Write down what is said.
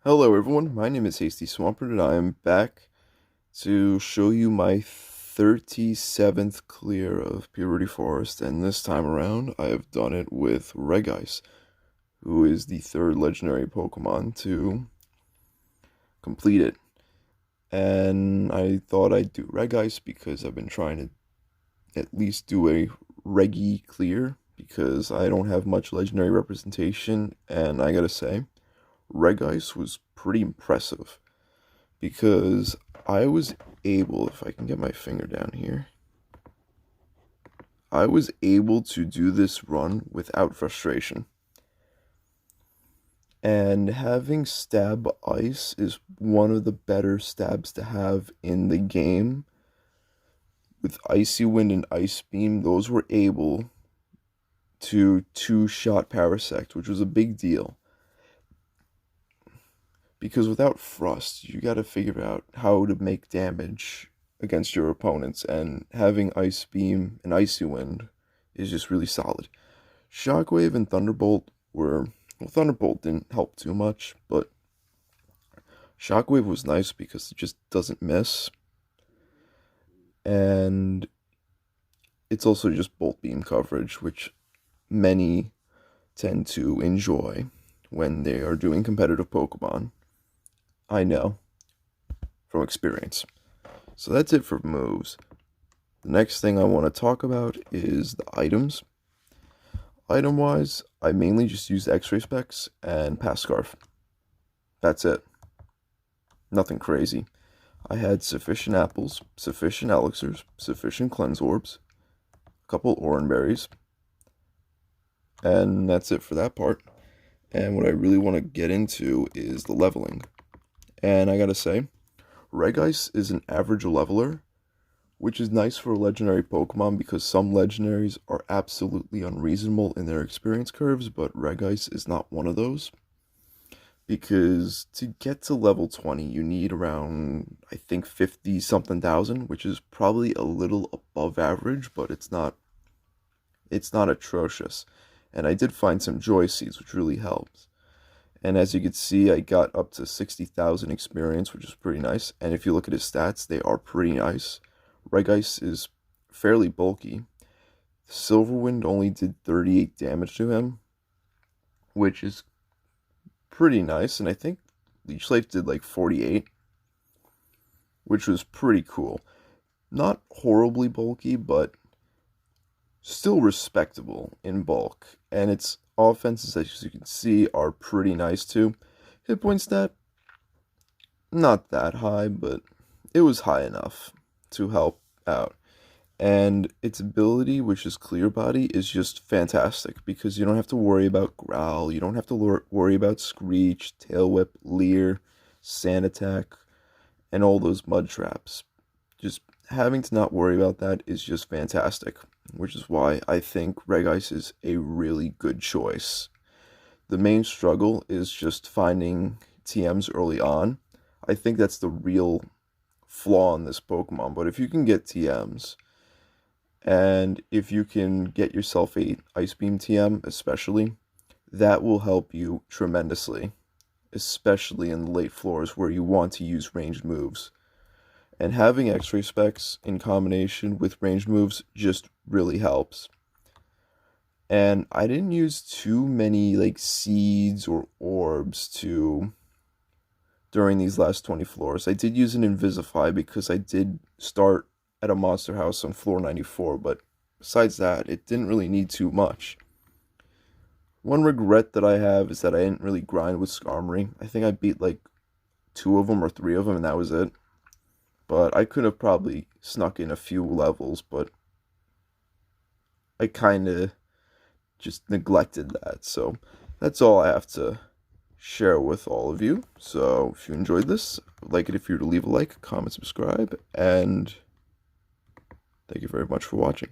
Hello everyone, my name is Hasty Swampert and I am back to show you my 37th clear of Purity Forest, and this time around I have done it with Regice, who is the third legendary Pokemon to complete it. And I thought I'd do Regice because I've been trying to at least do a Regi clear because I don't have much legendary representation, and I gotta say, Regice was pretty impressive because I was able, if I can get my finger down here, I was able to do this run without frustration. And having Stab Ice is one of the better stabs to have in the game. With Icy Wind and Ice Beam, those were able to two-shot Parasect, which was a big deal. Because without Frost, you gotta figure out how to make damage against your opponents, and having Ice Beam and Icy Wind is just really solid. Shockwave and Thunderbolt were... Well, Thunderbolt didn't help too much, but Shockwave was nice because it just doesn't miss. And it's also just Bolt Beam coverage, which many tend to enjoy when they are doing competitive Pokemon. I know from experience. So that's it for moves. The next thing I want to talk about is the items. Item-wise, I mainly just used X-Ray Specs and Pass Scarf. That's it. Nothing crazy. I had sufficient apples, sufficient elixirs, sufficient cleanse orbs, a couple orange berries, and that's it for that part. And what I really want to get into is the leveling. And I gotta say, Regice is an average leveler, which is nice for a legendary Pokemon because some legendaries are absolutely unreasonable in their experience curves, but Regice is not one of those. Because to get to level 20, you need around, I think, 50 something thousand, which is probably a little above average, but it's not atrocious. And I did find some Joy Seeds, which really helps. And as you can see, I got up to 60,000 experience, which is pretty nice. And if you look at his stats, they are pretty nice. Regice is fairly bulky. Silverwind only did 38 damage to him, which is pretty nice. And I think Leech Life did like 48, which was pretty cool. Not horribly bulky, but still respectable in bulk. And its offenses, as you can see, are pretty nice too. Hit point stat, not that high, but it was high enough to help out. And its ability, which is Clear Body, is just fantastic because you don't have to worry about Growl, you don't have to worry about Screech, Tail Whip, Leer, Sand Attack, and all those mud traps. Just having to not worry about that is just fantastic, which is why I think Regice is a really good choice. The main struggle is just finding TMs early on. I think that's the real flaw in this Pokemon, but if you can get TMs, and if you can get yourself a Ice Beam TM especially, that will help you tremendously, especially in the late floors where you want to use ranged moves. And having X-Ray Specs in combination with ranged moves just really helps. And I didn't use too many like seeds or orbs during these last 20 floors. I did use an Invisify because I did start at a monster house on floor 94, but besides that, it didn't really need too much. One regret that I have is that I didn't really grind with Skarmory. I think I beat like 2 of them or 3 of them, and that was it. But I could have probably snuck in a few levels, but I kind of just neglected that. So that's all I have to share with all of you. So if you enjoyed this, I'd like it if you were to leave a like, comment, subscribe, and thank you very much for watching.